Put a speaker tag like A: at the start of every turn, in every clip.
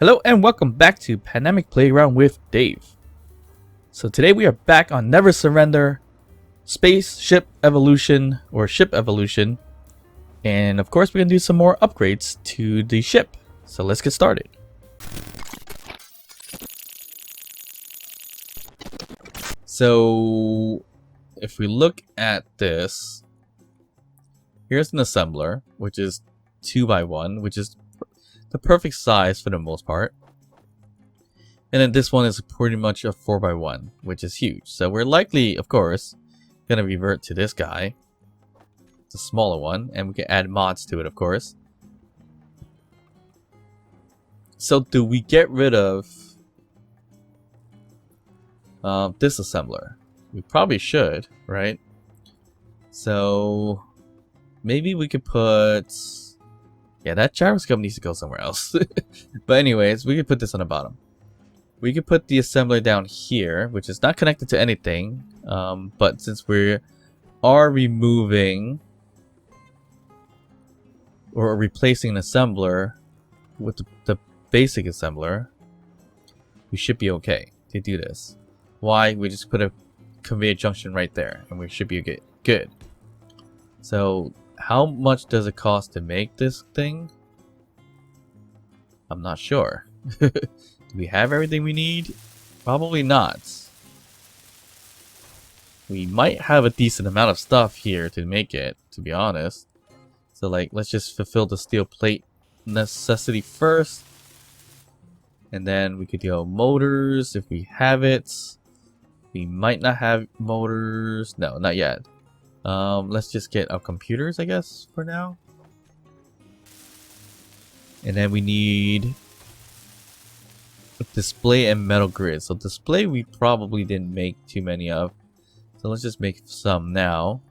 A: Hello and welcome back to Pandemic Playground with Dave. So today we are back on Never Surrender, Spaceship Evolution or Ship Evolution, and of course we're going to do some more upgrades to the ship. So let's get started. So if we look at this, here's an assembler, which is 2x1, which is the perfect size for the most part. And then this one is pretty much a 4x1, which is huge. So we're likely, of course, going to revert to this guy. It's a smaller one, and we can add mods to it, of course. So do we get rid of this assembler? We probably should, right? So maybe we could put... yeah, that gyroscope needs to go somewhere else. But anyways, we could put this on the bottom. We could put the assembler down here, which is not connected to anything. But since we are removing or replacing an assembler with the basic assembler, we should be okay to do this. Why? We just put a conveyor junction right there, and we should be good. So how much does it cost to make this thing? I'm not sure. Do we have everything we need? Probably not. We might have a decent amount of stuff here to make it, to be honest. So like, let's just fulfill the steel plate necessity first. And then we could do motors if we have it. We might not have motors. No, not yet. Let's just get our computers, I guess, for now. And then we need a display and metal grid. So display we probably didn't make too many of. So let's just make some now.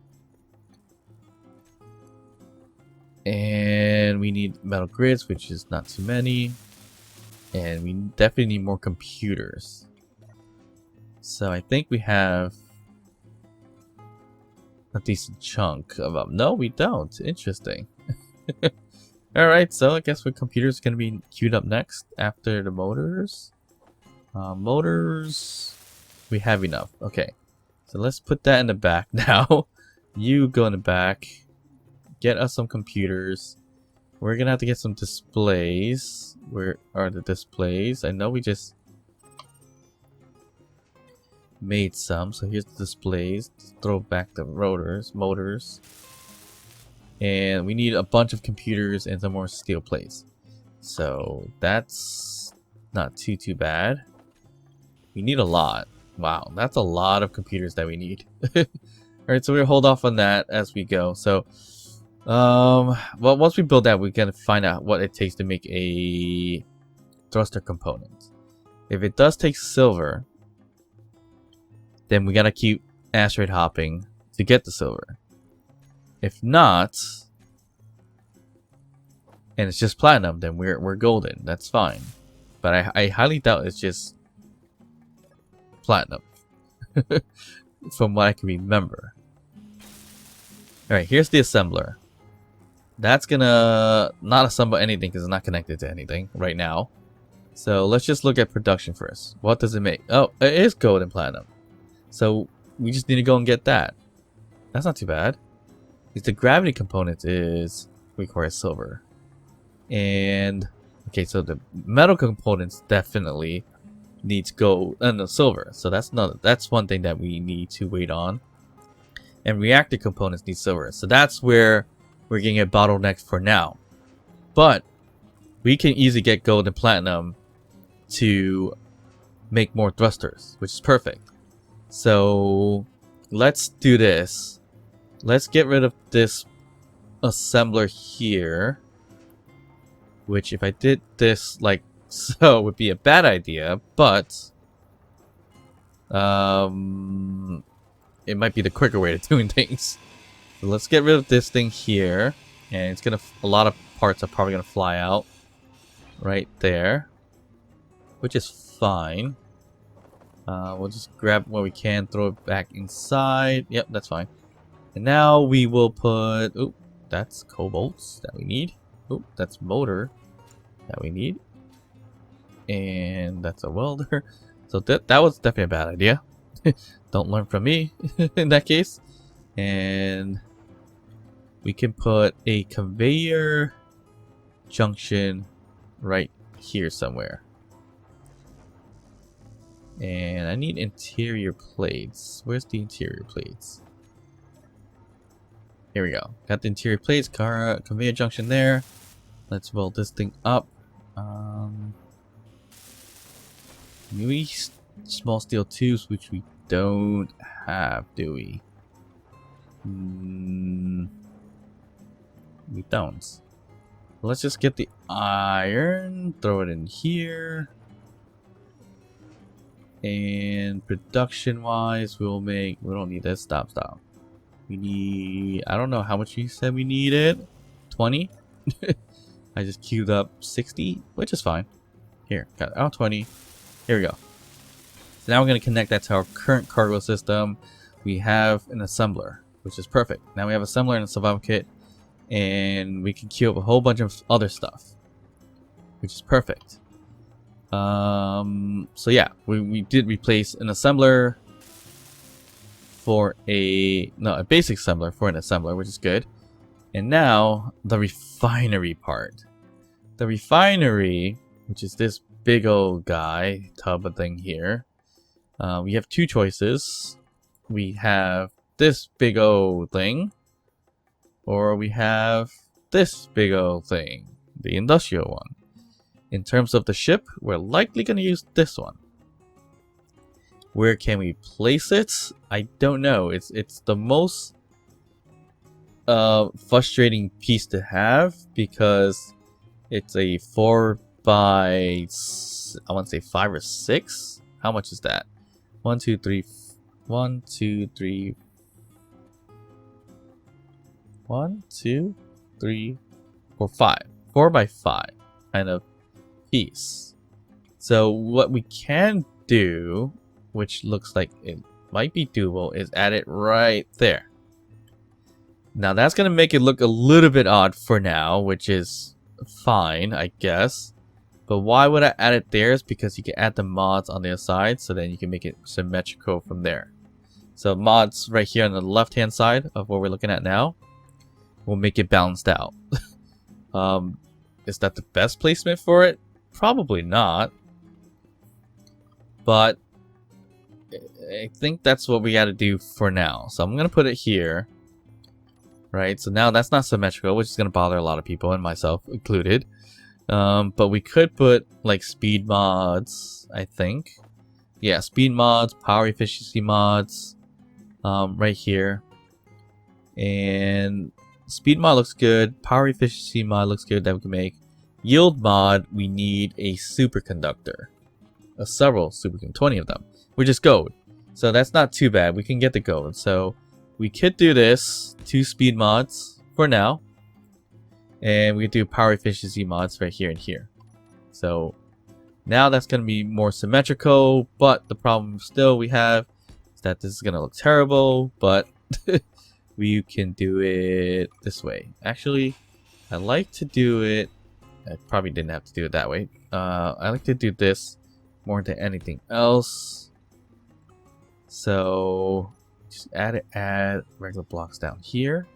A: And we need metal grids, which is not too many. And we definitely need more computers. So I think we have a decent chunk of them. No, we don't. Interesting. Alright, so I guess the computer's going to be queued up next after the motors. Motors, we have enough. Okay, so let's put that in the back now. You go in the back. Get us some computers. We're going to have to get some displays. Where are the displays? I know we just made some, so here's the displays. Throw back the motors, and we need a bunch of computers and some more steel plates. So that's not too bad. We need a lot. Wow, that's a lot of computers that we need. All right, so we'll hold off on that as we go. So well, once we build that, we're gonna find out what it takes to make a thruster component. If it does take silver, then we gotta keep asteroid hopping to get the silver. If not, and it's just platinum, then we're golden. That's fine. But I highly doubt it's just platinum, from what I can remember. All right, here's the assembler. That's gonna not assemble anything because it's not connected to anything right now. So let's just look at production first. What does it make? Oh, it is gold and platinum. So we just need to go and get that. That's not too bad. Because the gravity component requires silver. And okay, so the metal components definitely needs gold and no silver. So that's one thing that we need to wait on. And reactor components need silver. So that's where we're getting a bottleneck for now. But we can easily get gold and platinum to make more thrusters, which is perfect. So let's do this. Let's get rid of this assembler here, which if I did this like so would be a bad idea, but it might be the quicker way of doing things. So let's get rid of this thing here, and it's gonna, a lot of parts are probably gonna fly out right there, which is fine. We'll just grab what we can, throw it back inside. Yep, that's fine. And now we will put... oh, that's cobalts that we need. Oh, that's motor that we need. And that's a welder. So that was definitely a bad idea. Don't learn from me in that case. And we can put a conveyor junction right here somewhere. And I need interior plates. Where's the interior plates? Here we go. Got the interior plates, conveyor junction there. Let's weld this thing up. Maybe small steel tubes, which we don't have, do we? We don't. Let's just get the iron, throw it in here. And production wise, we don't need this. Stop. We need, I don't know how much you said we needed. 20? I just queued up 60, which is fine. Here, got out 20. Here we go. So now we're going to connect that to our current cargo system. We have an assembler, which is perfect. Now we have an assembler and a survival kit, and we can queue up a whole bunch of other stuff, which is perfect. So yeah, we did replace an assembler for a basic assembler for an assembler, which is good. And now the refinery part. The refinery, which is this big old guy tub of thing here. We have two choices. We have this big old thing, or we have this big old thing, the industrial one. In terms of the ship, we're likely going to use this one. Where can we place it? I don't know. It's the most frustrating piece to have, because it's a 4 by, I want to say 5 or 6. How much is that? 1, 2, 3, 1, 2, 3, 1, 2, 3, 4, 5. 4 by 5 kind of piece. So what we can do, which looks like it might be doable, is add it right there. Now that's going to make it look a little bit odd for now, which is fine, I guess. But why would I add it there? Is because you can add the mods on the other side, so then you can make it symmetrical from there. So mods right here on the left hand side of what we're looking at now will make it balanced out. Is that the best placement for it? Probably not. But I think that's what we got to do for now. So I'm going to put it here. Right, so now that's not symmetrical, which is going to bother a lot of people, and myself included. But we could put like speed mods, I think. Yeah, speed mods, power efficiency mods, right here. And speed mod looks good. Power efficiency mod looks good that we can make. Yield mod, we need a superconductor. Several superconductors, 20 of them, which is gold. So that's not too bad. We can get the gold. So we could do this, 2 speed mods for now. And we could do power efficiency mods right here and here. So now that's going to be more symmetrical. But the problem still we have is that this is going to look terrible. But we can do it this way. Actually, I like to do it. I probably didn't have to do it that way. I like to do this more than anything else. So just add regular blocks down here.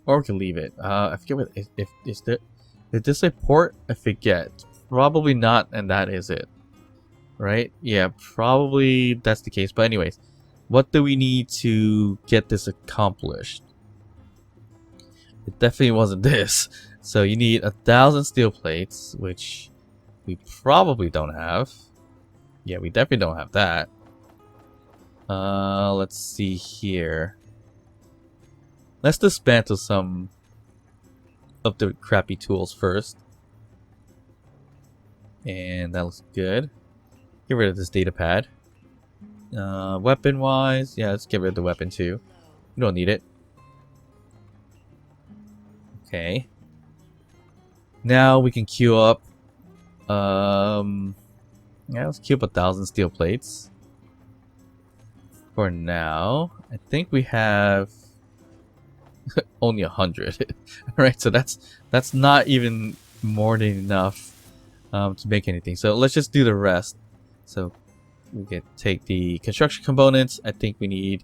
A: Or we can leave it. I forget what is this a port? I forget. Probably not, and that is it. Right? Yeah, probably that's the case. But anyways, what do we need to get this accomplished? It definitely wasn't this. So you need 1,000 steel plates, which we probably don't have. Yeah, we definitely don't have that. Let's see here. Let's dismantle some of the crappy tools first. And that looks good. Get rid of this data pad. Weapon wise, yeah, let's get rid of the weapon too. We don't need it. Okay. Now we can queue up. Yeah, let's queue up 1,000 steel plates. For now, I think we have only 100. Right, so that's not even more than enough to make anything. So let's just do the rest. So we can take the construction components. I think we need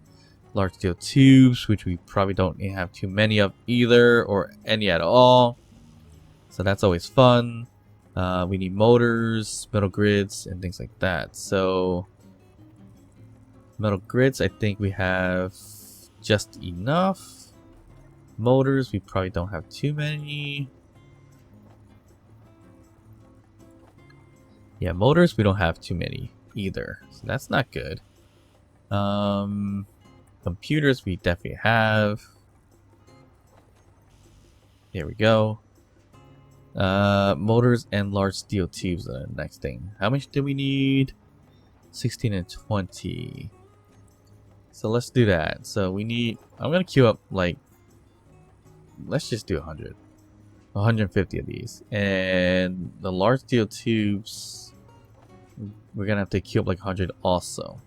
A: large steel tubes, which we probably don't have too many of either, or any at all. So that's always fun. We need motors, metal grids, and things like that. So metal grids, I think we have just enough. Motors, we probably don't have too many. Yeah, motors, we don't have too many either. So that's not good. Computers, we definitely have. Here we go. Motors and large steel tubes are the next thing. How much do we need? 16 and 20. So let's do that. So we need, I'm gonna queue up like, let's just do 100. 150 of these. And the large steel tubes, we're gonna have to queue up like 100 also.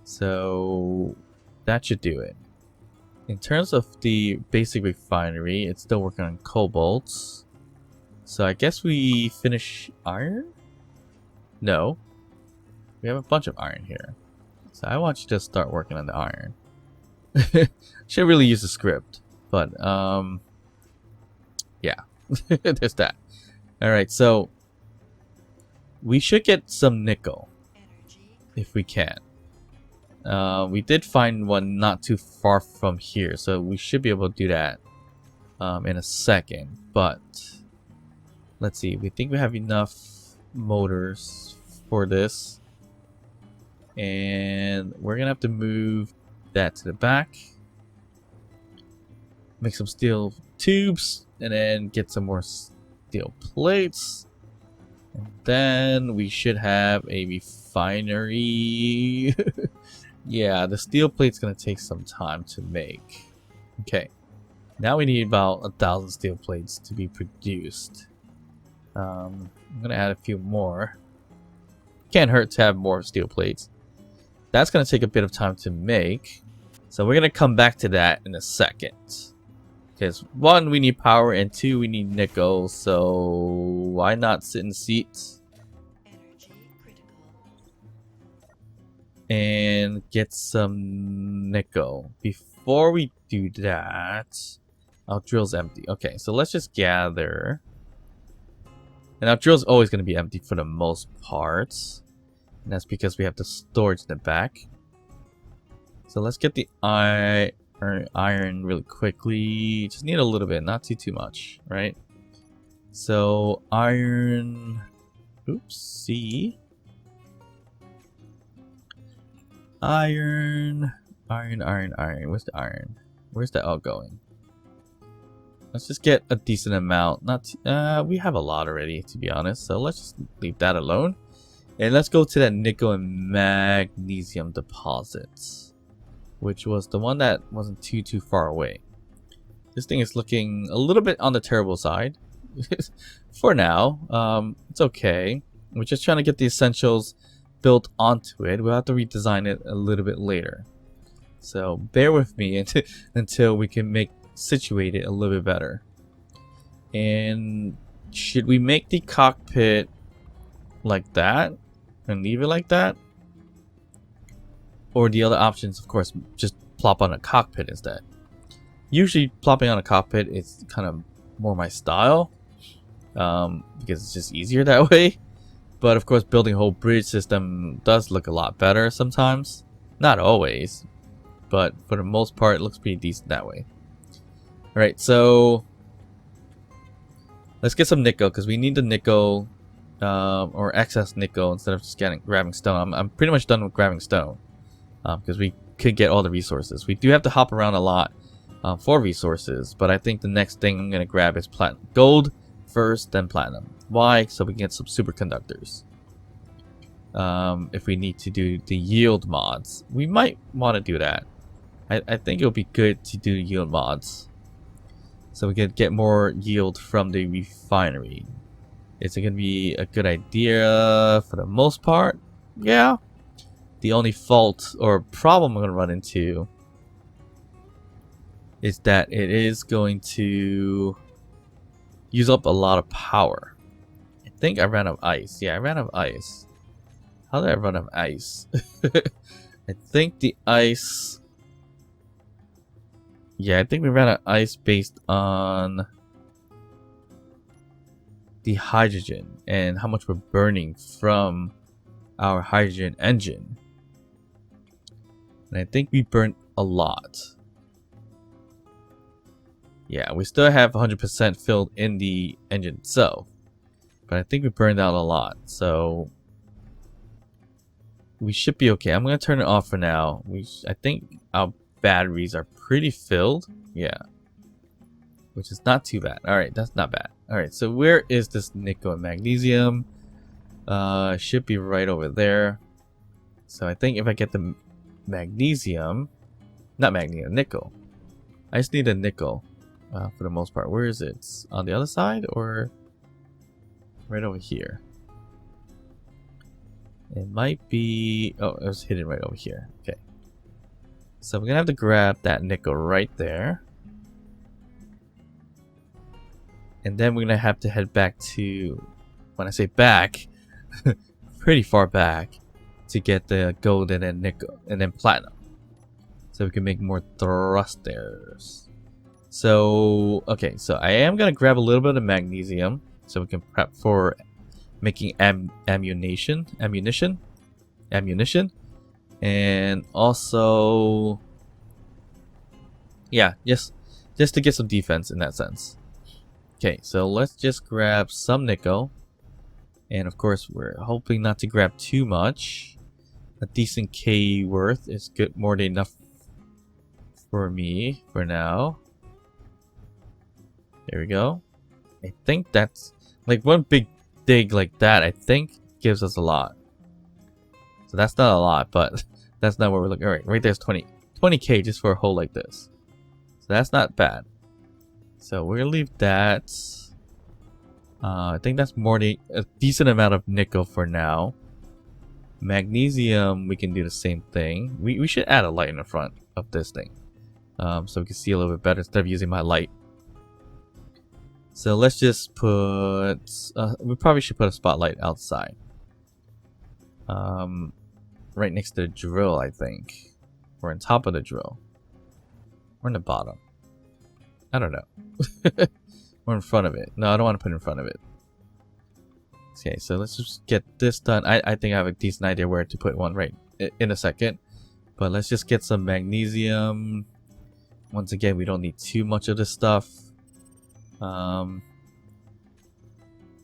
A: So that should do it. In terms of the basic refinery, it's still working on cobalt. So I guess we finish iron? No. We have a bunch of iron here. So I want you to start working on the iron. Should really use the script. But, yeah. There's that. Alright, so we should get some nickel. If we can. We did find one not too far from here. So we should be able to do that in a second. But let's see. We think we have enough motors for this. And we're going to have to move that to the back. Make some steel tubes. And then get some more steel plates. And then we should have a refinery. Yeah, the steel plate's going to take some time to make. Okay. Now we need about 1,000 steel plates to be produced. I'm going to add a few more. Can't hurt to have more steel plates. That's going to take a bit of time to make. So we're going to come back to that in a second. Because 1, we need power, and 2, we need nickel. So why not sit in seats? And get some nickel. Before we do that, our drill's empty. Okay, so let's just gather. And our drill's always going to be empty for the most part. And that's because we have the storage in the back. So let's get the iron really quickly. Just need a little bit, not too much, right? So iron. Oopsie. Iron. Where's the iron? Where's that all going? Let's just get a decent amount. We have a lot already, to be honest. So let's just leave that alone. And let's go to that nickel and magnesium deposits, which was the one that wasn't too far away. This thing is looking a little bit on the terrible side. For now, it's okay. We're just trying to get the essentials built onto it. We'll have to redesign it a little bit later. So bear with me until we can situate it a little bit better. And should we make the cockpit like that and leave it like that? Or the other options, of course, just plop on a cockpit instead. Usually plopping on a cockpit is kind of more my style, because it's just easier that way. But of course, building a whole bridge system does look a lot better sometimes. Not always, but for the most part, it looks pretty decent that way. Alright, so let's get some nickel, because we need the nickel, or excess nickel, instead of just grabbing stone. I'm pretty much done with grabbing stone, because we could get all the resources. We do have to hop around a lot for resources, but I think the next thing I'm going to grab is gold first, then platinum. Why? So we can get some superconductors. If we need to do the yield mods, we might want to do that. I think it'll be good to do yield mods, so we can get more yield from the refinery. Is it going to be a good idea for the most part? Yeah. The only fault or problem I'm going to run into is that it is going to use up a lot of power. I think I ran out of ice. Yeah, I ran out of ice. How did I run out of ice? I think the ice... Yeah, I think we ran out of ice based on the hydrogen and how much we're burning from our hydrogen engine. And I think we burnt a lot. Yeah, we still have 100% filled in the engine itself. But I think we burned out a lot, so we should be okay. I'm going to turn it off for now. I think our batteries are pretty filled. Yeah. Which is not too bad. Alright, that's not bad. Alright, so where is this nickel and magnesium? Should be right over there. So I think if I get the magnesium... Not magnesium, nickel. I just need a nickel for the most part. Where is it? It's on the other side or right over here? It might be... Oh, it was hidden right over here. Okay. So we're going to have to grab that nickel right there. And then we're going to have to head back to... When I say back, pretty far back to get the gold and then nickel and then platinum. So we can make more thrusters. So, okay. So I am going to grab a little bit of magnesium so we can prep for making ammunition, and also, yeah, just to get some defense in that sense. Okay, so let's just grab some nickel, and of course we're hoping not to grab too much. A decent K worth is good, more than enough for me for now. There we go. I think that's like one big dig like that, I think gives us a lot. So that's not a lot, but that's not what we're looking. All right there's 20k just for a hole like this. So that's not bad. So we're gonna leave that. I think that's more than a decent amount of nickel for now. Magnesium, we can do the same thing. We should add a light in the front of this thing, so we can see a little bit better instead of using my light. So let's just put, we probably should put a spotlight outside. Right next to the drill, I think. Or on top of the drill. Or in the bottom. I don't know. Or in front of it. No, I don't want to put it in front of it. Okay, so let's just get this done. I think I have a decent idea where to put one right in a second. But let's just get some magnesium. Once again, we don't need too much of this stuff.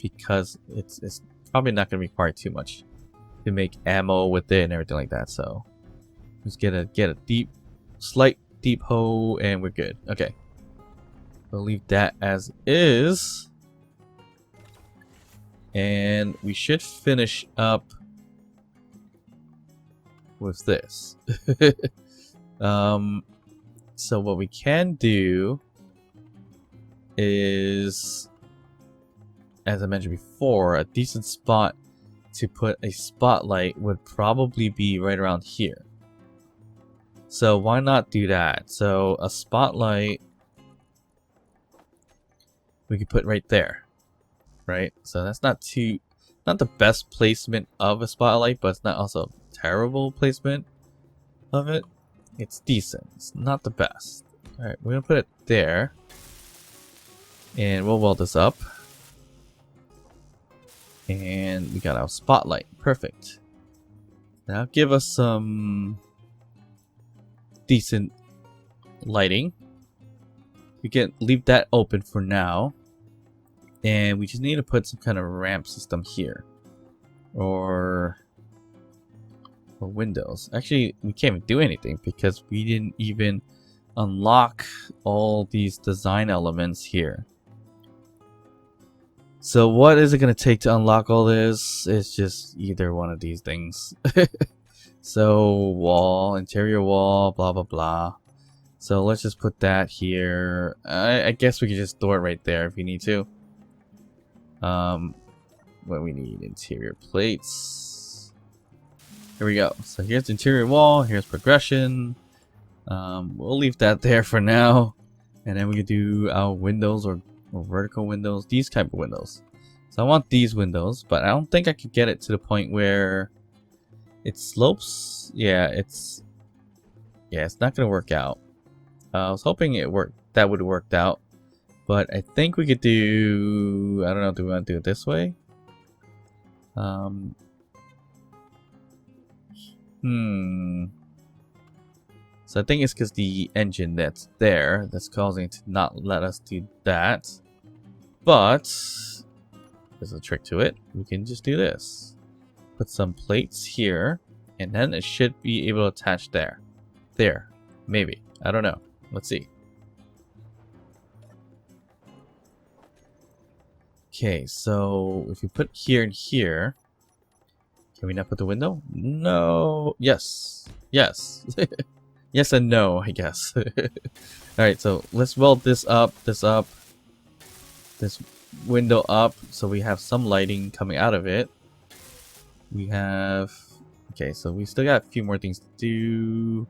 A: Because it's probably not going to require too much to make ammo with it and everything like that. So just get a slight deep hole and we're good. Okay, we'll leave that as is, and we should finish up with this. So what we can do is, as I mentioned before, a decent spot to put a spotlight would probably be right around here. So why not do that? So a spotlight we could put right there, right? So that's not the best placement of a spotlight, but it's not also terrible placement of it. It's decent. It's not the best. All right, we're gonna put it there. And we'll weld this up. And we got our spotlight. Perfect. Now give us some decent lighting. We can leave that open for now. And we just need to put some kind of ramp system here. Or windows. Actually, we can't even do anything because we didn't even unlock all these design elements here. So what is it going to take to unlock all this? It's just either one of these things. So wall, interior wall, blah blah blah. So let's just put that here. I guess we can just store it right there if we need to. What we need, interior plates. Here we go. So here's the interior wall, here's progression. We'll leave that there for now. And then we can do our windows or or vertical windows, these type of windows. So I want these windows, but I don't think I could get it to the point where it slopes. Yeah, it's not gonna work out. I was hoping that would have worked out, but I think we could do, I don't know, do we want to do it this way? So I think it's because the engine that's there that's causing it to not let us do that. But there's a trick to it. We can just do this. Put some plates here, and then it should be able to attach there. There. Maybe. I don't know. Let's see. Okay, so if we put here and here, can we not put the window? No. Yes. Yes. Yes and no, I guess. Alright, so let's weld this up, this window up, so we have some lighting coming out of it. We have... Okay, so we still got a few more things to do.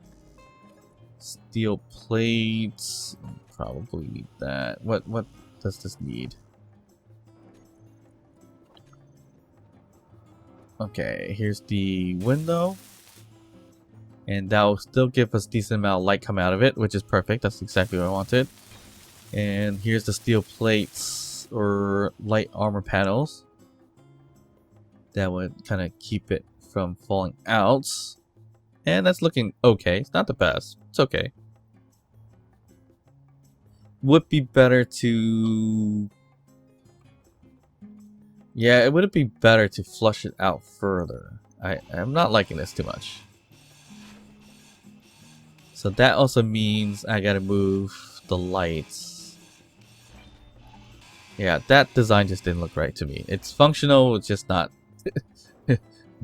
A: Steel plates. Probably need that. What does this need? Okay, here's the window. And that will still give us a decent amount of light come out of it, which is perfect. That's exactly what I wanted. And here's the steel plates or light armor panels. That would kind of keep it from falling out. And that's looking okay. It's not the best. It's okay. Would be better to... Yeah, it would be better to flush it out further. I'm not liking this too much. So that also means I gotta move the lights. Yeah, that design just didn't look right to me. It's functional, it's just not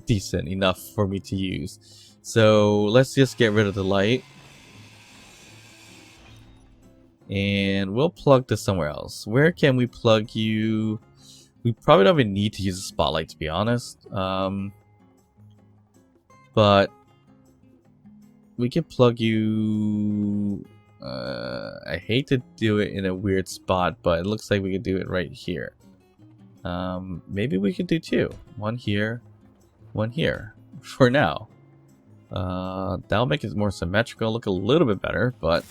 A: decent enough for me to use. So let's just get rid of the light. And we'll plug this somewhere else. Where can we plug you? We probably don't even need to use a spotlight, to be honest. But we can plug you... I hate to do it in a weird spot, but it looks like we can do it right here. Maybe we could do two. One here, one here. For now. That'll make it more symmetrical, look a little bit better, but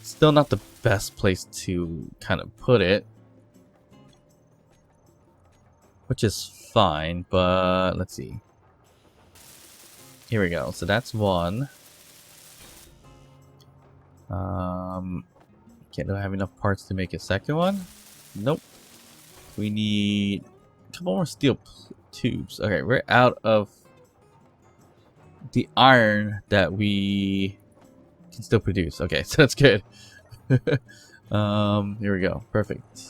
A: still not the best place to kind of put it. Which is fine, but let's see. Here we go. So that's one. Do I have enough parts to make a second one? Nope. We need a couple more steel tubes. Okay, we're out of the iron that we can still produce. Okay, so that's good. Here we go. Perfect.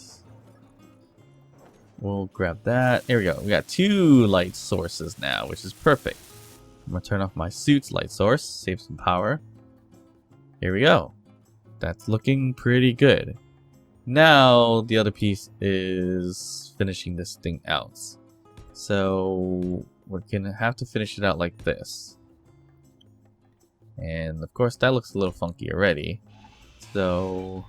A: We'll grab that. There we go. We got two light sources now, which is perfect. I'm gonna turn off my suit's light source, save some power. Here we go. That's looking pretty good. Now the other piece is finishing this thing out. So we're gonna have to finish it out like this. And of course that looks a little funky already. So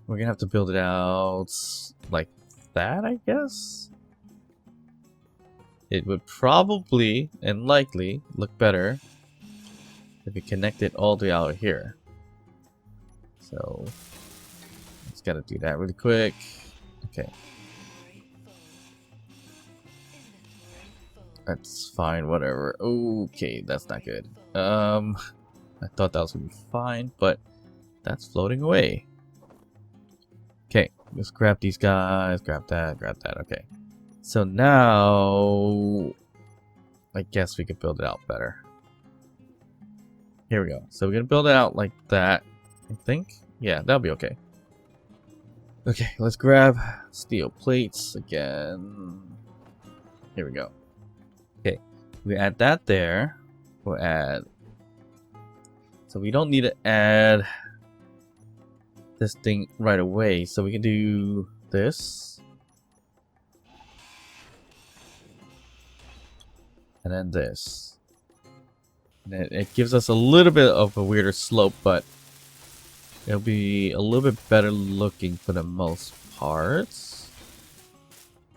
A: we're gonna have to build it out like that, I guess. It would probably and likely look better if we connect it all the way out here. So just gotta do that really quick. Okay. That's fine, whatever. Okay, that's not good. I thought that was gonna be fine, but that's floating away. Okay, let's grab these guys, grab that, okay. So now I guess we could build it out better. Here we go. So we're gonna build it out like that, I think. Yeah, that'll be okay. Okay, let's grab steel plates again. Here we go. Okay, we add that there. We'll add. So we don't need to add this thing right away. So we can do this. And then this. And it gives us a little bit of a weirder slope, but It'll be a little bit better looking for the most part.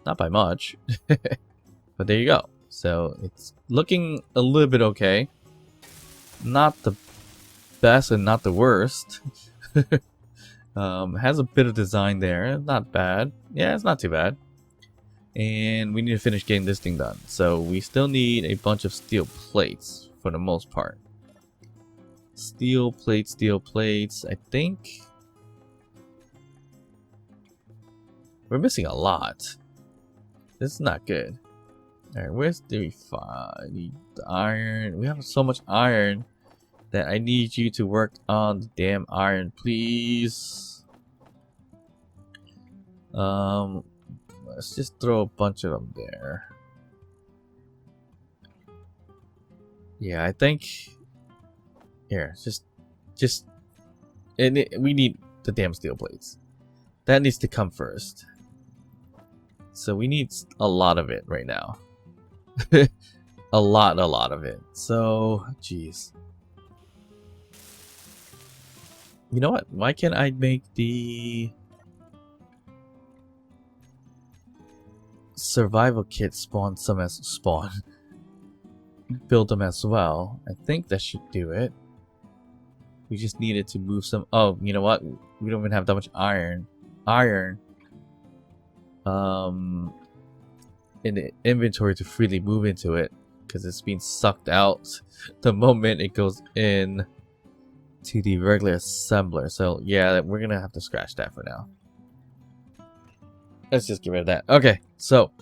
A: Not by much. But there you go. So it's looking a little bit okay. Not the best and not the worst. Has a bit of design there. Not bad. Yeah, it's not too bad. And we need to finish getting this thing done. So we still need a bunch of steel plates for the most part. Steel plates. I think we're missing a lot. This is not good. Alright, where's the refine? The iron. We have so much iron that I need you to work on the damn iron, please. Let's just throw a bunch of them there. Yeah, I think here, we need the damn steel plates. That needs to come first. So we need a lot of it right now. a lot of it. So, jeez. You know what? Why can't I make the survival kit spawn build them as well? I think that should do it. We just needed to move some. Oh, you know what? We don't even have that much iron. In the inventory to freely move into it, because it's being sucked out the moment it goes in to the regular assembler. So yeah, we're gonna have to scratch that for now. Let's just get rid of that. Okay, so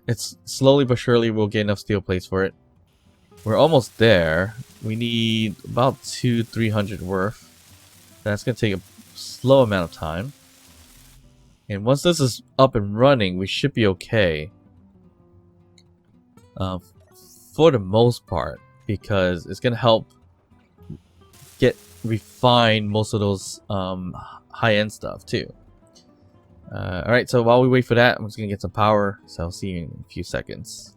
A: it's slowly but surely we'll get enough steel plates for it. We're almost there. We need about 200-300 worth. That's gonna take a slow amount of time. And once this is up and running, we should be okay. For the most part, because it's gonna help refine most of those high-end stuff too. Alright, so while we wait for that, I'm just gonna get some power. So I'll see you in a few seconds.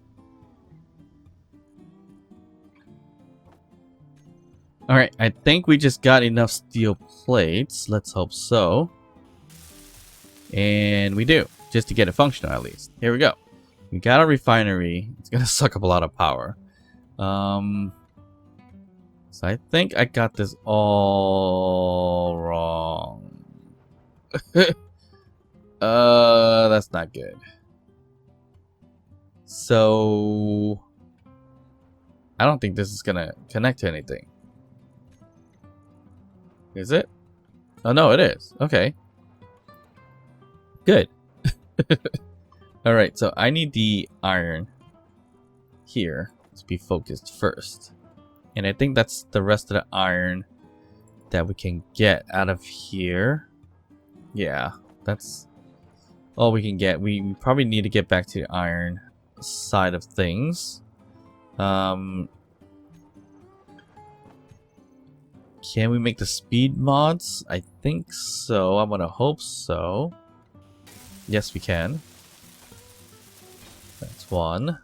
A: Alright, I think we just got enough steel plates. Let's hope so. And we do, just to get it functional at least. Here we go. We got a refinery. It's gonna suck up a lot of power. So I think I got this all wrong. That's not good. So I don't think this is gonna connect to anything. Is it? Oh no, it is. Okay. Good. Alright, so I need the iron here to be focused first. And I think that's the rest of the iron that we can get out of here. Yeah, that's all we can get. We probably need to get back to the iron side of things. Can we make the speed mods? I think so. I'm gonna hope so. Yes, we can. That's one.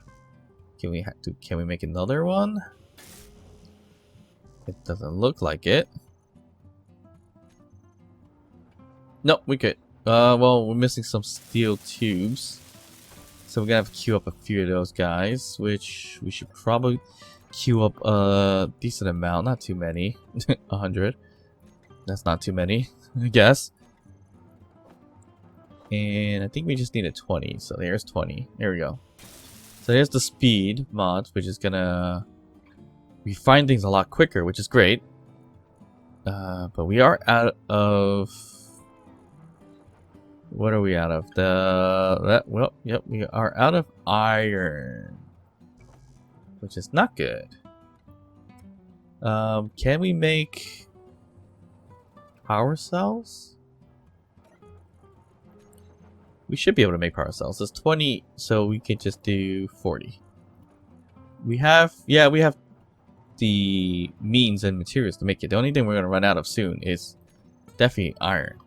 A: Can we make another one? It doesn't look like it. Nope, we could. Well, we're missing some steel tubes. So we're gonna have to queue up a few of those guys, which we should probably queue up a decent amount. Not too many. 100. That's not too many, I guess. And I think we just need a 20. So there's 20. There we go. So there's the speed mod, which is gonna refine things a lot quicker, which is great. But we are out of... What are we out of? Well, yep, we are out of iron, which is not good. Can we make power cells? We should be able to make power cells. It's 20, so we could just do 40. We have the means and materials to make it. The only thing we're going to run out of soon is definitely iron.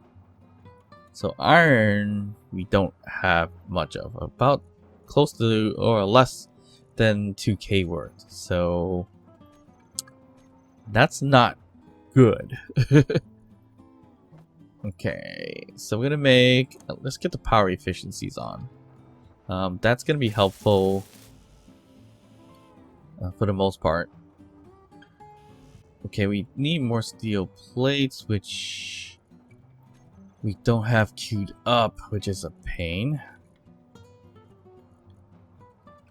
A: So iron, we don't have much of. About close to or less than 2k worth. So that's not good. Okay, so we're gonna make, let's get the power efficiencies on. That's gonna be helpful for the most part. Okay, we need more steel plates, which we don't have queued up, which is a pain.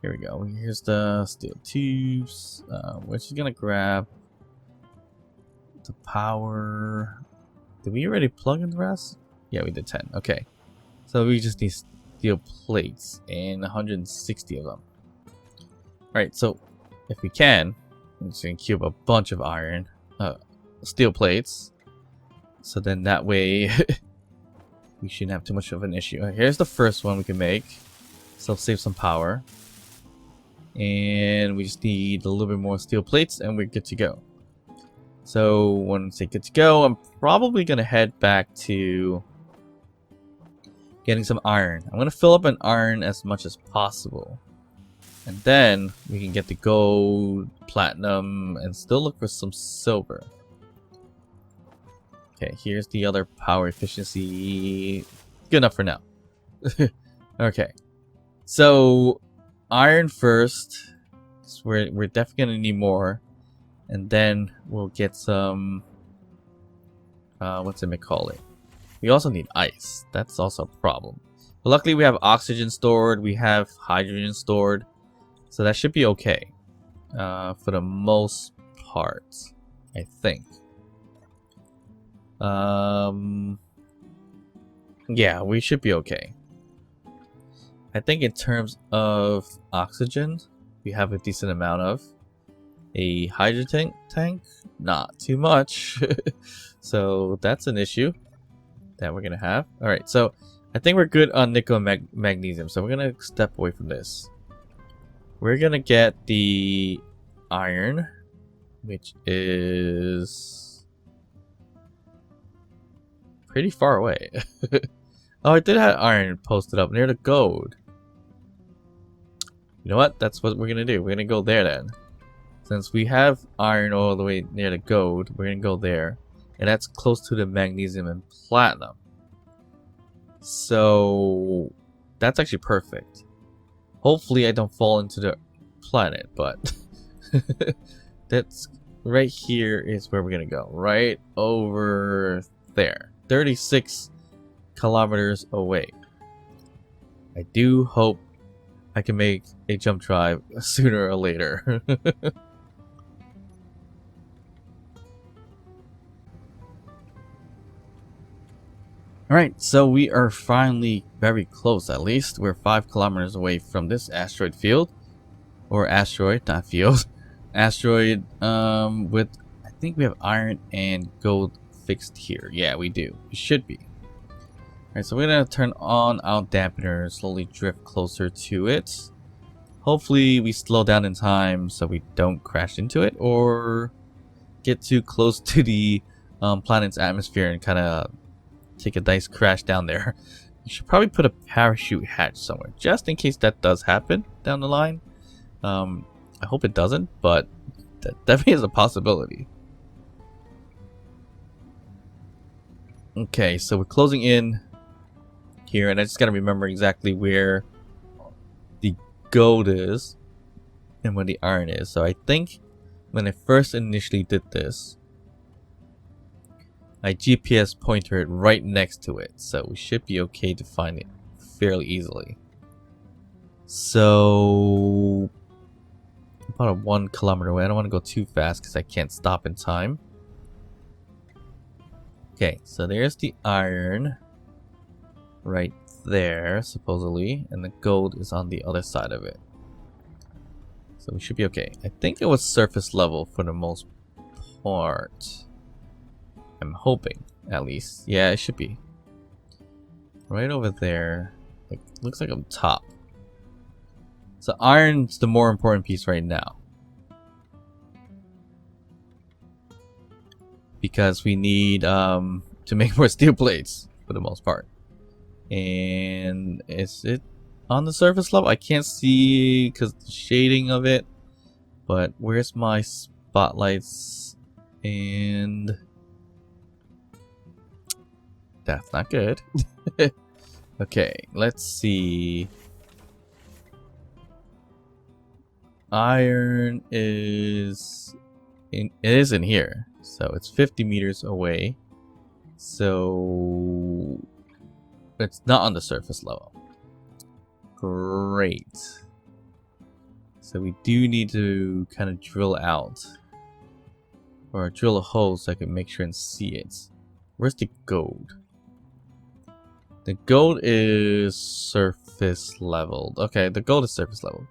A: Here we go. Here's the steel tubes. We're just gonna grab the power. Did we already plug in the rest? Yeah, we did 10. Okay. So we just need steel plates and 160 of them. Alright, so if we can, I'm just gonna cube a bunch of iron, steel plates. So then that way we shouldn't have too much of an issue. Here's the first one we can make. So save some power. And we just need a little bit more steel plates and we're good to go. So once I get to go, I'm probably going to head back to getting some iron. I'm going to fill up an iron as much as possible. And then we can get the gold, platinum, and still look for some silver. Okay, here's the other power efficiency. Good enough for now. Okay. So iron first. So we're definitely going to need more. And then we'll get some, what's it call it? We also need ice. That's also a problem. But luckily we have oxygen stored. We have hydrogen stored. So that should be okay. For the most part, I think. Yeah, we should be okay. I think in terms of oxygen, we have a decent amount of. A hydrogen tank, not too much. So that's an issue that we're gonna have. All right, so I think we're good on nickel and magnesium. So we're gonna step away from this. We're gonna get the iron, which is pretty far away. Oh, I did have iron posted up near the gold. You know what? That's what we're gonna do. We're gonna go there then. Since we have iron all the way near the gold, we're going to go there. And that's close to the magnesium and platinum. So that's actually perfect. Hopefully I don't fall into the planet, but that's right here is where we're going to go. Right over there. 36 kilometers away. I do hope I can make a jump drive sooner or later. Alright, so we are finally very close, at least. We're 5 kilometers away from this asteroid field. Or asteroid, not field. Asteroid, with, I think we have iron and gold fixed here. Yeah, we do. We should be. Alright, so we're going to turn on our dampener, slowly drift closer to it. Hopefully we slow down in time so we don't crash into it or get too close to the planet's atmosphere and kind of take a nice crash down there. You should probably put a parachute hatch somewhere just in case that does happen down the line. I hope it doesn't, but that definitely is a possibility. Okay, so we're closing in here, and I just gotta remember exactly where the gold is and where the iron is. So I think when I first initially did this, I GPS pointer it right next to it, so we should be okay to find it fairly easily. So about a 1 kilometer away. I don't want to go too fast because I can't stop in time. Okay, so there's the iron right there, supposedly, and the gold is on the other side of it. So we should be okay. I think it was surface level for the most part. I'm hoping, at least. Yeah, it should be. Right over there. Like, looks like I'm top. So iron's the more important piece right now. Because we need to make more steel plates for the most part. And is it on the surface level? I can't see because the shading of it. But where's my spotlights? And That's not good. Okay, let's see. Iron is it is in here, so it's 50 meters away. So it's not on the surface level. Great. So we do need to kind of drill out, or drill a hole so I can make sure and see it. Where's the gold? The gold is surface leveled. Okay, the gold is surface leveled.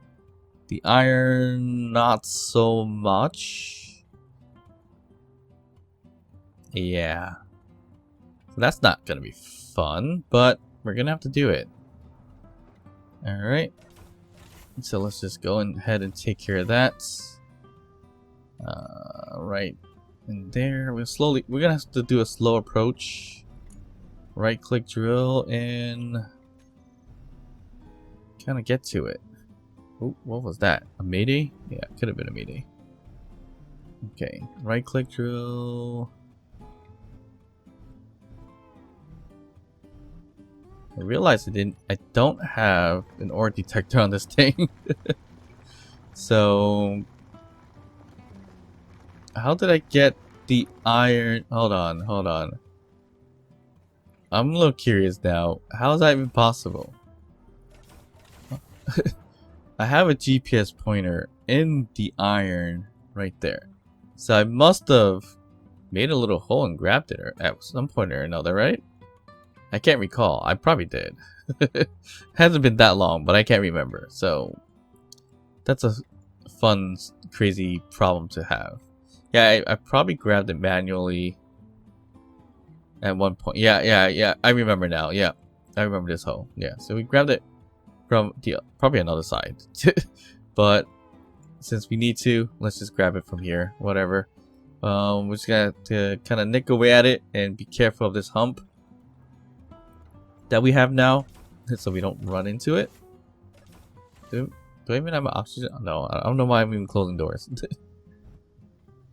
A: The iron, not so much. Yeah. So that's not gonna be fun, but we're gonna have to do it. Alright. So let's just go ahead and take care of that. Right in there. We're gonna have to do a slow approach. Right click drill and kind of get to it. Ooh, what was that? A mayday? Yeah, it could have been a mayday. Okay, right click drill. I realized I don't have an ore detector on this thing. So how did I get the iron? Hold on. I'm a little curious now. How is that even possible? I have a GPS pointer in the iron right there. So I must have made a little hole and grabbed it at some point or another, right? I can't recall. I probably did. Hasn't been that long, but I can't remember. So that's a fun, crazy problem to have. Yeah, I probably grabbed it manually at one point. Yeah. I remember now. Yeah, I remember this hole. Yeah, so we grabbed it from the probably another side. But since we need to, let's just grab it from here. Whatever. We're just gonna have to kind of nick away at it and be careful of this hump that we have now, so we don't run into it. Do I even have oxygen? No, I don't know why I'm even closing doors.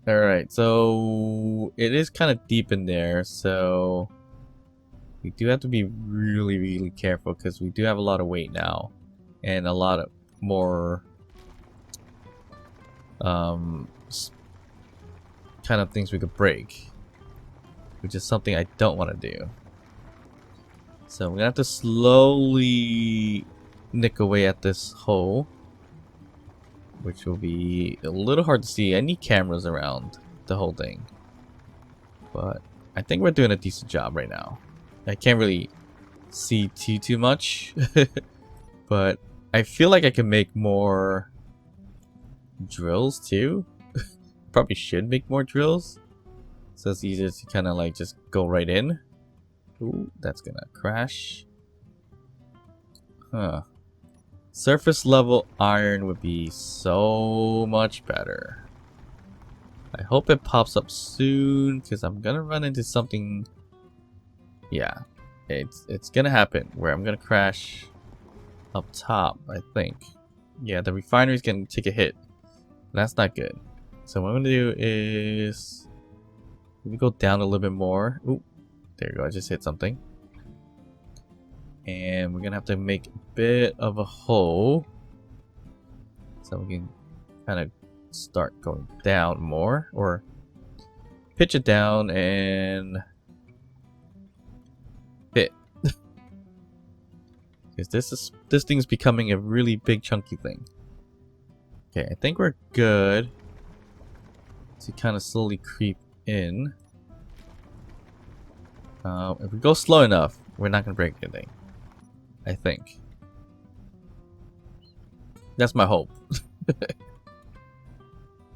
A: Alright, so it is kind of deep in there, so we do have to be really, really careful because we do have a lot of weight now and a lot of more kind of things we could break, which is something I don't want to do. So I'm gonna have to slowly nick away at this hole, which will be a little hard to see. I need cameras around the whole thing, but I think we're doing a decent job right now. I can't really see too much, but I feel like I can make more drills too. Probably should make more drills, so it's easier to kind of like just go right in. Ooh, that's gonna crash. Huh. Surface level iron would be so much better. I hope it pops up soon because I'm gonna run into something. Yeah, it's gonna happen where I'm gonna crash up top, I think. Yeah, the refinery is gonna take a hit. That's not good. So what I'm gonna do is let me go down a little bit more. Ooh, there you go. I just hit something. And we're gonna have to make a bit of a hole so we can kind of start going down more, or pitch it down and fit. Because this thing's becoming a really big chunky thing. Okay, I think we're good to kind of slowly creep in. If we go slow enough, we're not gonna break anything, I think. That's my hope.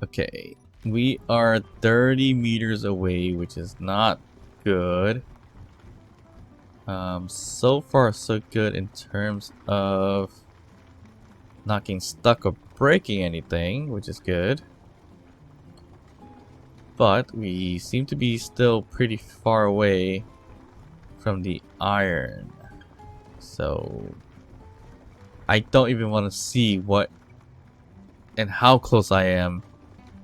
A: Okay, we are 30 meters away, which is not good. So far so good in terms of not getting stuck or breaking anything, which is good. But we seem to be still pretty far away from the iron. So I don't even want to see what and how close I am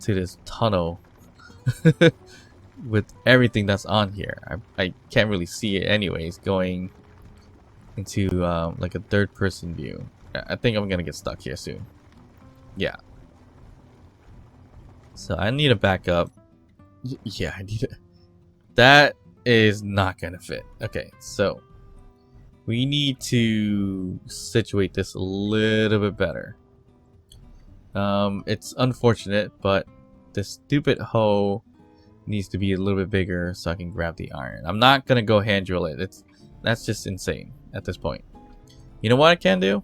A: to this tunnel. with everything that's on here. I can't really see it anyways going into like a third person view. I think I'm gonna get stuck here soon. Yeah. So I need a backup. Yeah, I need it. That is not gonna fit. Okay, so we need to situate this a little bit better. It's unfortunate, but this stupid hoe needs to be a little bit bigger so I can grab the iron. I'm not gonna go hand drill it. That's just insane at this point. You know what I can do?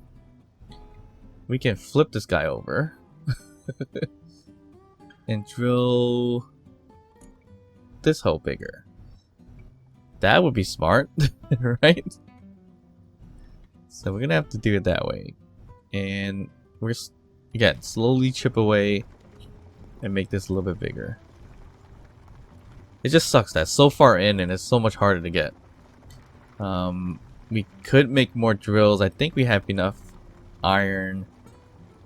A: We can flip this guy over and drill this hole bigger. That would be smart, right? So we're gonna have to do it that way, and we're again slowly chip away and make this a little bit bigger. It just sucks that it's so far in and it's so much harder to get. We could make more drills. I think we have enough iron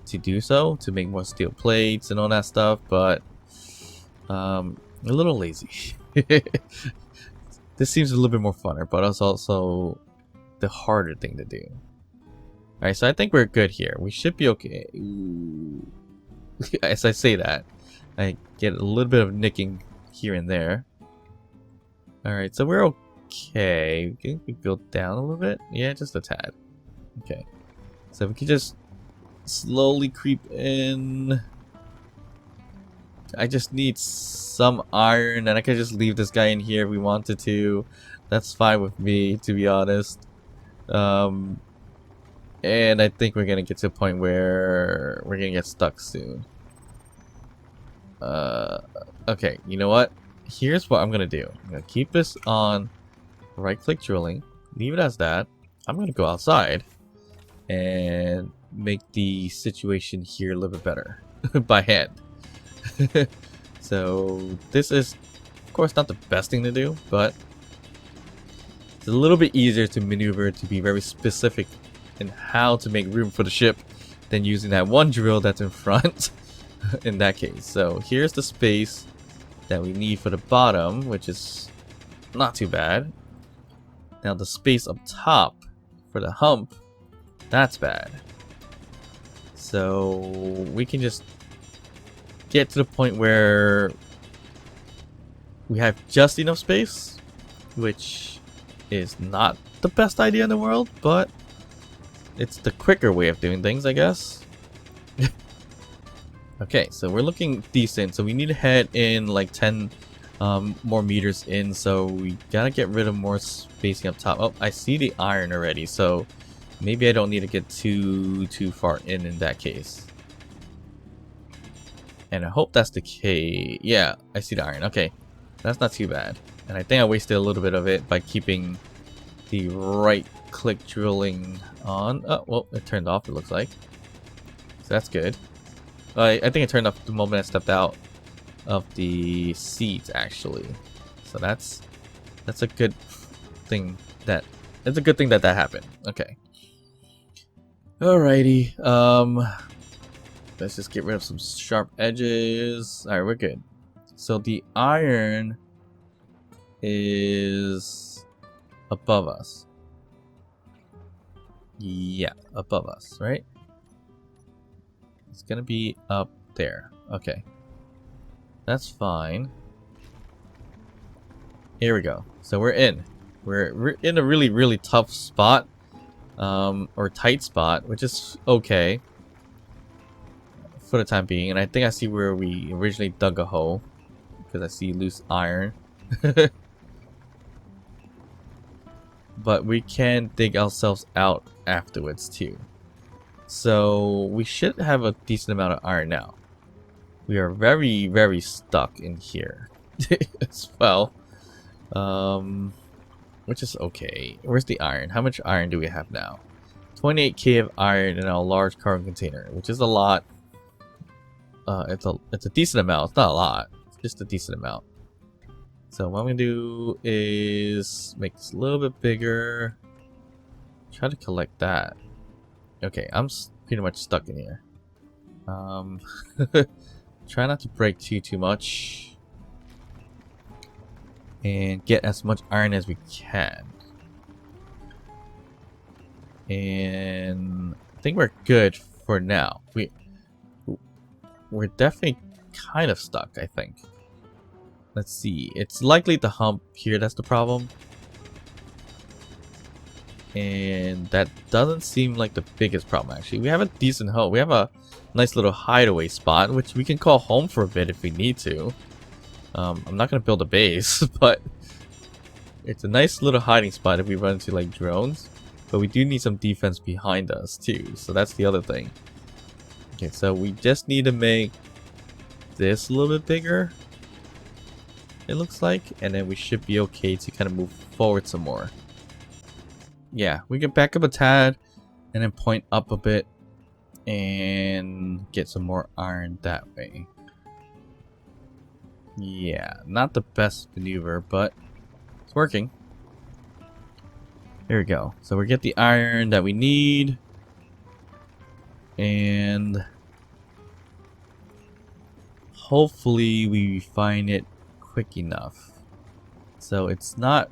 A: to do so, to make more steel plates and all that stuff, but a little lazy. This seems a little bit more funner, but it's also the harder thing to do. Alright, so I think we're good here. We should be okay. Ooh. As I say that, I get a little bit of nicking here and there. Alright, so we're okay. Can we go down a little bit? Yeah, just a tad. Okay. So we can just slowly creep in. I just need some iron, and I could just leave this guy in here if we wanted to. That's fine with me, to be honest. And I think we're gonna get to a point where we're gonna get stuck soon. Okay, you know what? Here's what I'm gonna do. I'm gonna keep this on right-click drilling, leave it as that. I'm gonna go outside and make the situation here a little bit better by hand. So this is, of course, not the best thing to do, but it's a little bit easier to maneuver, to be very specific in how to make room for the ship than using that one drill that's in front in that case. So here's the space that we need for the bottom, which is not too bad. Now the space up top for the hump, that's bad. So we can just get to the point where we have just enough space, which is not the best idea in the world, but it's the quicker way of doing things, I guess. Okay, so we're looking decent. So we need to head in like 10 more meters in, so we gotta get rid of more spacing up top. Oh, I see the iron already, so maybe I don't need to get too far in that case. And I hope that's the case. Yeah, I see the iron. Okay, that's not too bad. And I think I wasted a little bit of it by keeping the right click drilling on. Oh, well, it turned off, it looks like. So that's good. I think it turned off the moment I stepped out of the seats, actually. So that's a good thing that that happened. Okay. Alrighty. Let's just get rid of some sharp edges. Alright, we're good. So the iron is above us. Yeah, above us, right? It's gonna be up there. Okay. That's fine. Here we go. So we're in. We're in a really tough spot. Or tight spot, which is okay for the time being. And I think I see where we originally dug a hole, because I see loose iron. But we can dig ourselves out afterwards too. So we should have a decent amount of iron now. We are very stuck in here as well. Which is okay. Where's the iron? How much iron do we have now? 28k of iron in a large cargo container, which is a lot. It's a decent amount. It's not a lot. It's just a decent amount. So what I'm gonna do is make this a little bit bigger. Try to collect that. Okay, I'm pretty much stuck in here. Try not to break too much. and get as much iron as we can. And I think we're good for now. We're definitely kind of stuck, I think. Let's see. It's likely the hump here that's the problem. And that doesn't seem like the biggest problem, actually. We have a decent home. We have a nice little hideaway spot, which we can call home for a bit if we need to. I'm not going to build a base, but it's a nice little hiding spot if we run into like drones. But we do need some defense behind us too, so that's the other thing. Okay, so we just need to make this a little bit bigger, it looks like, and then we should be okay to kind of move forward some more. Yeah, we can back up a tad and then point up a bit and get some more iron that way. Yeah, not the best maneuver, but it's working. There we go. So we get the iron that we need, and hopefully we refine it quick enough. So it's not...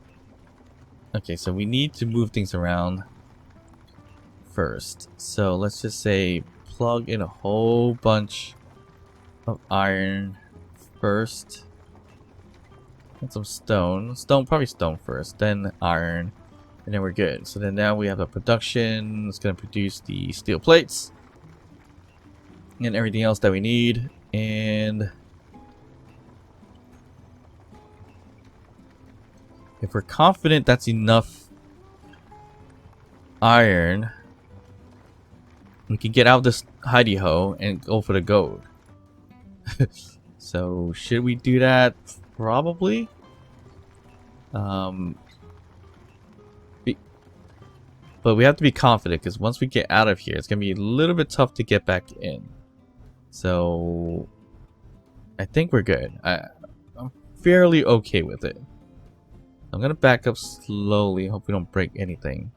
A: Okay, so we need to move things around first. So let's just say plug in a whole bunch of iron first. And some stone. Probably stone first, then iron. And then we're good. So then now we have the production. It's going to produce the steel plates. And everything else that we need. And if we're confident that's enough iron, we can get out of this hidey-ho and go for the gold. So should we do that? Probably. But we have to be confident, because once we get out of here, it's going to be a little bit tough to get back in. So I think we're good. I'm fairly okay with it. I'm going to back up slowly. Hope we don't break anything.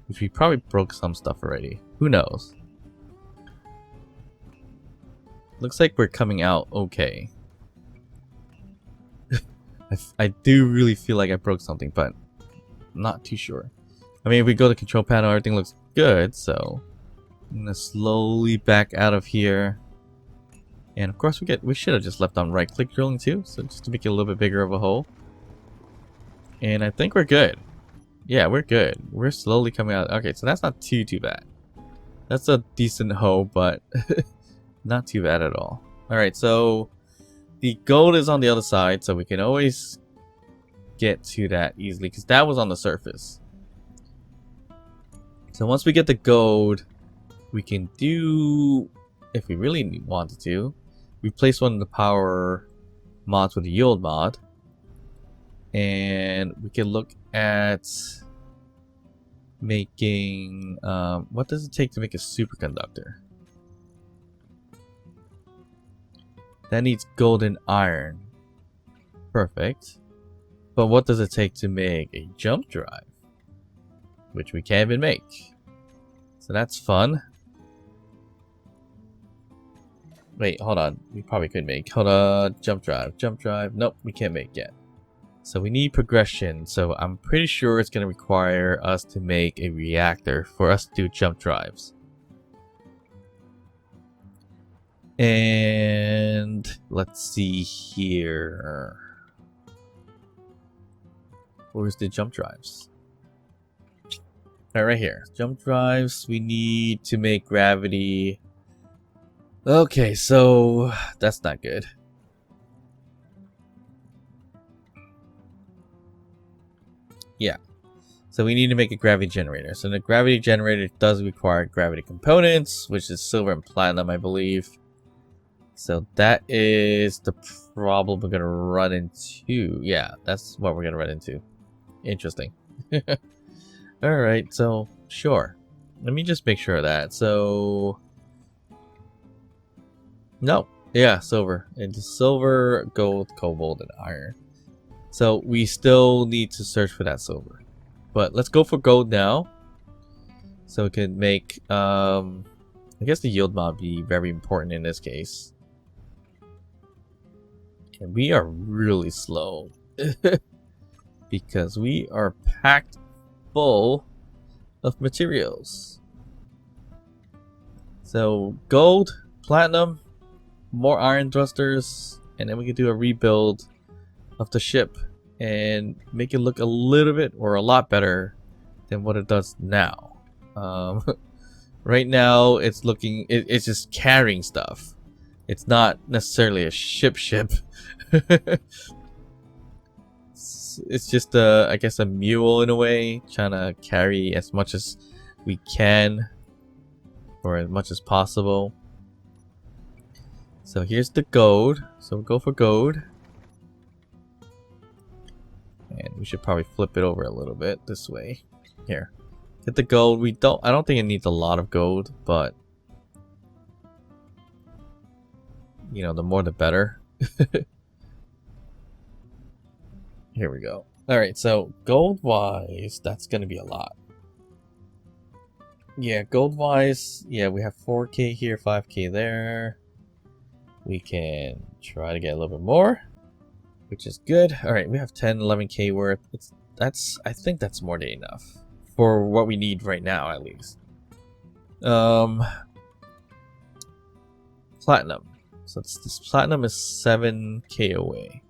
A: Which we probably broke some stuff already. Who knows? Looks like we're coming out okay. I do really feel like I broke something, but I'm not too sure. I mean, if we go to control panel, everything looks good, so I'm gonna slowly back out of here. And of course we should have just left on right click drilling too, so just to make it a little bit bigger of a hole. And I think we're good. Yeah, we're good. We're slowly coming out. Okay, so that's not too bad. That's a decent hole, but not too bad at all. Alright, so the gold is on the other side, so we can always get to that easily, because that was on the surface. So once we get the gold, we can do, if we really wanted to, replace one of the power mods with a yield mod. And we can look at making, what does it take to make a superconductor? That needs golden iron. Perfect. But what does it take to make a jump drive? Which we can't even make. So that's fun. Wait, hold on. We probably could make. Hold on. Jump drive. Jump drive. Nope, we can't make yet. So we need progression. So I'm pretty sure it's going to require us to make a reactor for us to do jump drives. And let's see here. Where's the jump drives? Right here. Jump drives. We need to make gravity. Okay, so that's not good. Yeah. So we need to make a gravity generator. So the gravity generator does require gravity components, which is silver and platinum, I believe. So that is the problem we're going to run into. Yeah, that's what we're going to run into. Interesting. Alright, so sure. Let me just make sure of that. So no. Yeah, silver. Into silver, gold, cobalt, and iron. So we still need to search for that silver. But let's go for gold now. So we can make I guess the yield mod be very important in this case. And we are really slow. because we are packed full of materials. So gold, platinum, more iron thrusters, and then we can do a rebuild of the ship and make it look a little bit or a lot better than what it does now. Right now it's looking, it's just carrying stuff. It's not necessarily a ship. It's just I guess a mule in a way, trying to carry as much as we can or as much as possible. So here's the gold. So we'll go for gold. And we should probably flip it over a little bit this way. Here. Get the gold. I don't think it needs a lot of gold, but you know, the more the better. Here we go. Alright, so gold wise, that's gonna be a lot. Yeah, gold wise, yeah, we have 4k here, 5k there. We can try to get a little bit more, which is good. Alright, we have 10, 11k worth. I think that's more than enough for what we need right now, at least. Platinum. So this platinum is 7k away.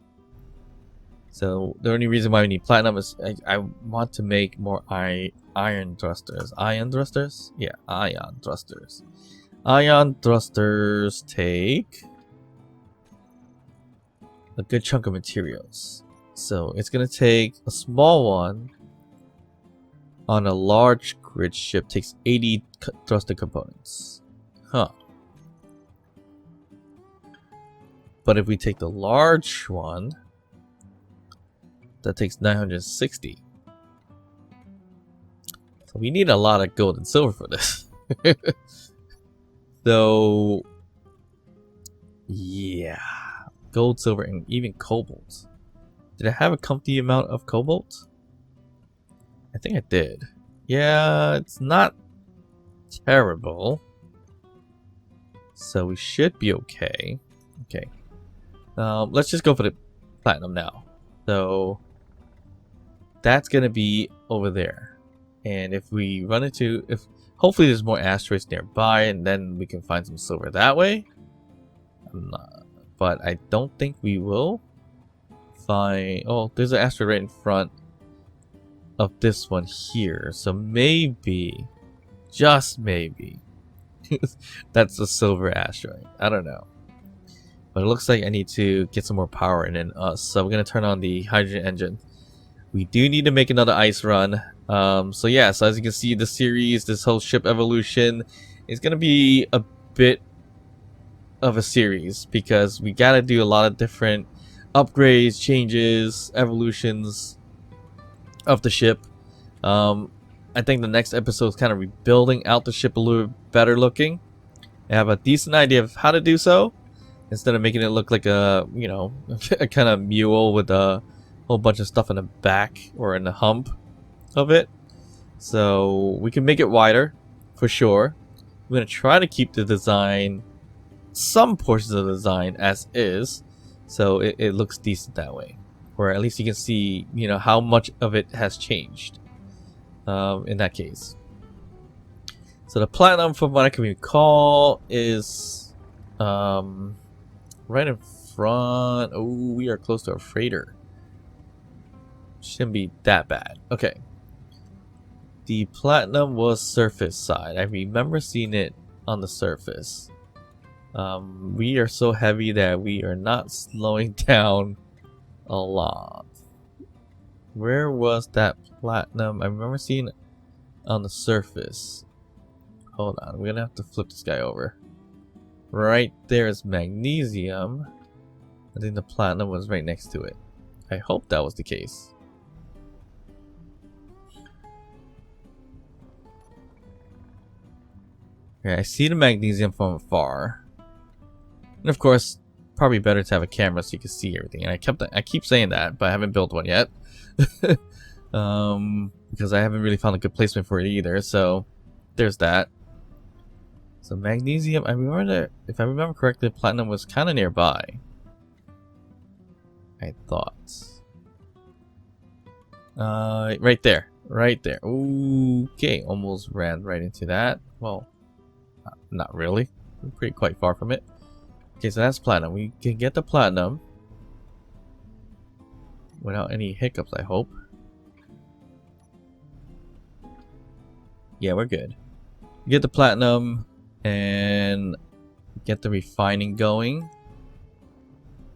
A: So the only reason why we need platinum is I want to make more iron thrusters. Ion thrusters? Yeah, ion thrusters. Ion thrusters take a good chunk of materials. So it's going to take a small one on a large grid ship takes 80 thruster components. Huh. But if we take the large one, that takes 960. So we need a lot of gold and silver for this. So yeah, gold, silver, and even cobalt. Did I have a comfy amount of cobalt? I think I did. Yeah, it's not terrible. So we should be okay. Okay. Let's just go for the platinum now. So that's gonna be over there. And if we run into, hopefully there's more asteroids nearby, and then we can find some silver that way. But I don't think we will find. Oh, there's an asteroid right in front of this one here. So maybe, just maybe, that's a silver asteroid. I don't know. But it looks like I need to get some more power in us. So we're going to turn on the hydrogen engine. We do need to make another ice run. So yeah, so as you can see, the series, this whole ship evolution is going to be a bit of a series. Because we got to do a lot of different upgrades, changes, evolutions of the ship. I think the next episode is kind of rebuilding out the ship a little better looking. I have a decent idea of how to do so. Instead of making it look like a, you know, a kind of mule with a whole bunch of stuff in the back or in the hump of it. So we can make it wider for sure. We're going to try to keep the design, some portions of the design as is. So it looks decent that way. Or at least you can see, you know, how much of it has changed in that case. So the platinum, from what I can recall, is right in front. Oh, we are close to a freighter. Shouldn't be that bad. Okay. The platinum was surface side. I remember seeing it on the surface. We are so heavy that we are not slowing down a lot. Where was that platinum? I remember seeing it on the surface. Hold on. We're going to have to flip this guy over. Right there is magnesium. I think the platinum was right next to it. I hope that was the case. Okay, I see the magnesium from afar. And of course, probably better to have a camera so you can see everything. And I keep saying that, but I haven't built one yet. Because I haven't really found a good placement for it either. So there's that. So magnesium, I remember that, if I remember correctly, platinum was kind of nearby. I thought. Right there. Right there. Okay, almost ran right into that. Well, not really. We're pretty quite far from it. Okay, so that's platinum. We can get the platinum without any hiccups, I hope. Yeah, we're good. Get the platinum and get the refining going.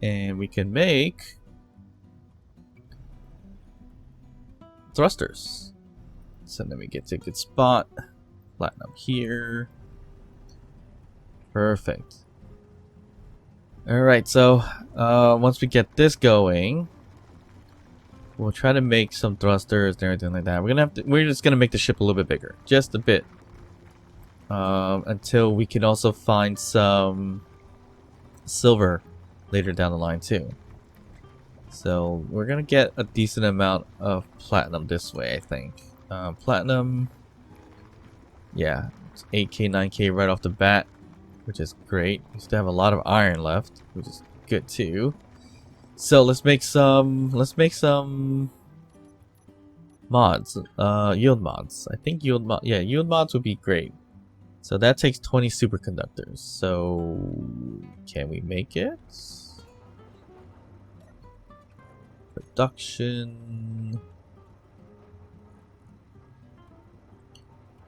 A: And we can make thrusters. So then we get to a good spot. Platinum here. Perfect. Alright, so once we get this going, we'll try to make some thrusters and everything like that. We're just gonna make the ship a little bit bigger. Just a bit. Until we can also find some silver later down the line too. So we're gonna get a decent amount of platinum this way, I think. Platinum, yeah, it's 8k, 9k right off the bat, which is great. We still have a lot of iron left, which is good too. So let's make some mods, yield mods. I think yield mods would be great. So that takes 20 superconductors. So can we make it? Production.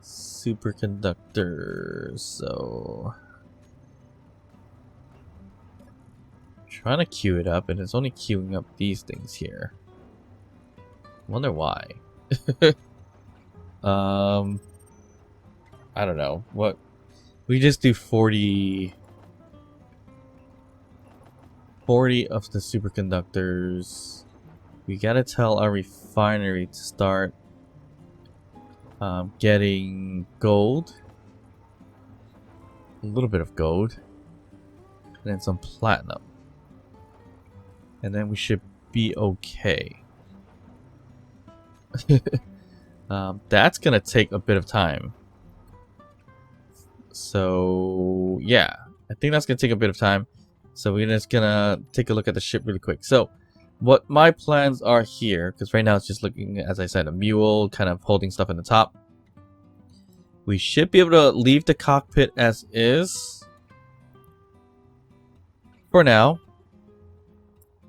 A: Superconductors. So trying to queue it up and it's only queuing up these things here. Wonder why. I don't know. What we just do 40 of the superconductors. We gotta tell our refinery to start getting gold, a little bit of gold, and then some platinum, and then we should be okay. That's gonna take a bit of time. So yeah, I think that's gonna take a bit of time. So we're just gonna take a look at the ship really quick. So what my plans are here, because right now it's just looking, as I said, a mule kind of holding stuff in the top. We should be able to leave the cockpit as is for now.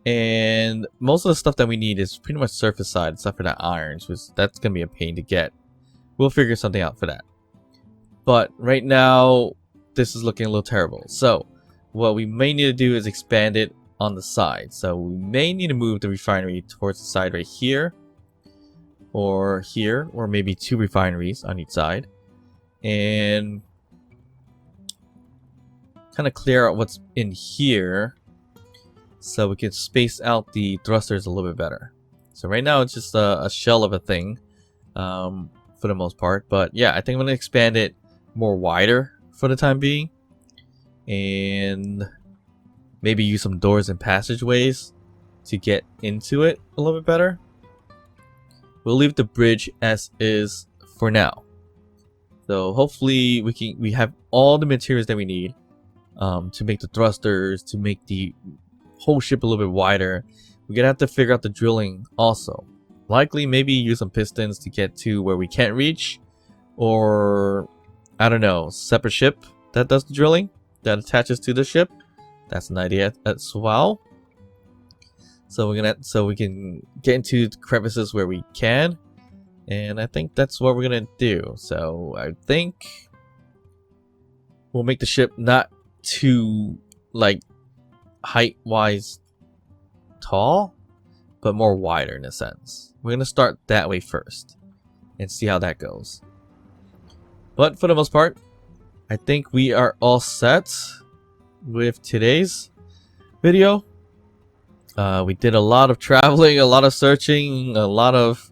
A: And most of the stuff that we need is pretty much surface side, except for that irons, which that's gonna be a pain to get. We'll figure something out for that. But right now, this is looking a little terrible. So what we may need to do is expand it on the side. So we may need to move the refinery towards the side right here, or maybe 2 refineries on each side, and kind of clear out what's in here so we can space out the thrusters a little bit better. So right now it's just a shell of a thing for the most part. But yeah, I think I'm going to expand it more wider for the time being, and maybe use some doors and passageways to get into it a little bit better. We'll leave the bridge as is for now. So hopefully we have all the materials that we need to make the thrusters, to make the whole ship a little bit wider. We're gonna have to figure out the drilling also. Likely maybe use some pistons to get to where we can't reach, or I don't know, separate ship that does the drilling that attaches to the ship. That's an idea as well. So we can get into the crevices where we can, and I think that's what we're gonna do. So I think we'll make the ship not too like height wise tall, but more wider in a sense. We're gonna start that way first and see how that goes. But for the most part, I think we are all set with today's video. We did a lot of traveling, a lot of searching, a lot of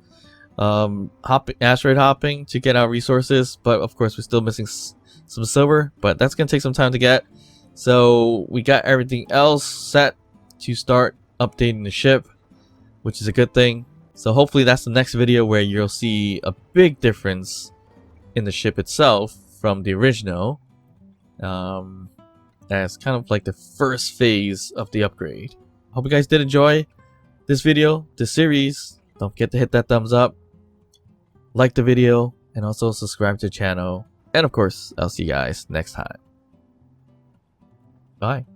A: asteroid hopping to get our resources, but of course we're still missing some silver, but that's gonna take some time to get. So we got everything else set to start updating the ship, which is a good thing. So hopefully that's the next video where you'll see a big difference in the ship itself from the original, as kind of like the first phase of the upgrade. Hope you guys did enjoy this video, this series. Don't forget to hit that thumbs up, like the video, and also subscribe to the channel. And of course, I'll see you guys next time. Bye.